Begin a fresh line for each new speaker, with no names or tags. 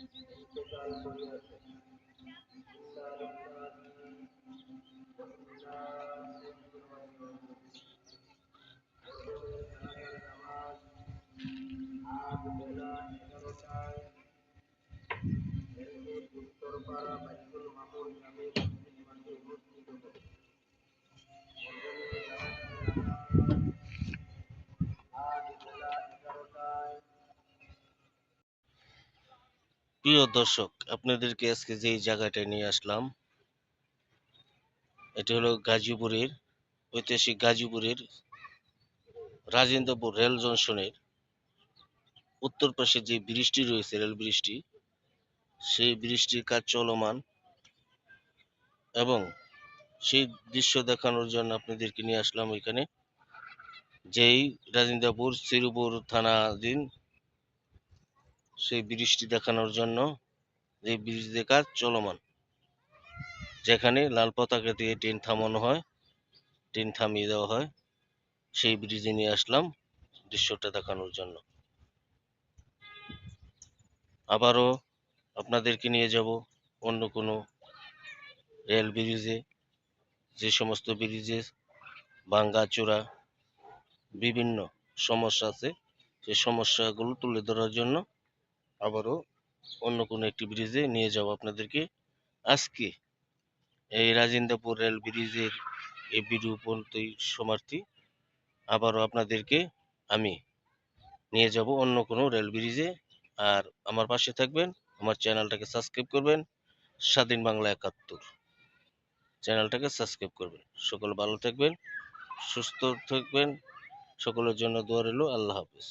ইন্তেকাল করিয়াছেন। ইন্না লিল্লাহি ওয়া ইন্না ইলাইহি রাজিউন। ফজরের জানাজার নামাজ আজ বেলা 11টায় দিল্লির উত্তরপাড়া বাইতুল মামুর জামে মসজিদ মাঠে অনুষ্ঠিত হবে। ফজরের জানাজার নামাজ আজ বেলা 11টায়। প্রিয় দর্শক, আপনাদেরকে আজকে যে জায়গাটায় নিয়ে আসলাম, এটি হলো গাজীপুরের ঐতিহাসিক গাজীপুরের রাজেন্দ্রপুর রেল জংশনের উত্তর পাশে যে ব্রিজটি রয়েছে, রেল ব্রিজটি, সেই ব্রিজটির কাজ চলমান এবং সেই দৃশ্য দেখানোর জন্য আপনাদেরকে নিয়ে আসলাম এখানে। যেই রাজেন্দ্রপুর শ্রীপুর থানাধীন সেই ব্রিজটি দেখানোর জন্য, যে ব্রিজের কাজ চলমান, যেখানে লাল পতাকা দিয়ে ট্রেন থামানো হয়, ট্রেন থামিয়ে দেওয়া হয়, সেই ব্রিজে নিয়ে আসলাম দৃশ্যটা দেখানোর জন্য। আবারও আপনাদেরকে নিয়ে যাব অন্য কোনো রেল ব্রিজে, যে সমস্ত ব্রিজে ভাঙ্গাচোরা বিভিন্ন সমস্যা আছে, সেই সমস্যাগুলো তুলে ধরার জন্য আবারও অন্য কোনো একটি ব্রিজে নিয়ে যাব আপনাদেরকে। আজকে এই রাজেন্দ্রপুর রেল ব্রিজের এই ভিডিও পর্যন্তই সমাপ্তি। আবারও আপনাদেরকে আমি নিয়ে যাব অন্য কোনো রেল ব্রিজে। আর আমার পাশে থাকবেন, আমার চ্যানেলটাকে সাবস্ক্রাইব করবেন। স্বাধীন বাংলা ৭১ চ্যানেলটাকে সাবস্ক্রাইব করবেন। সকলে ভালো থাকবেন, সুস্থ থাকবেন, সকলের জন্য দোয়া রইল। আল্লাহ হাফেজ।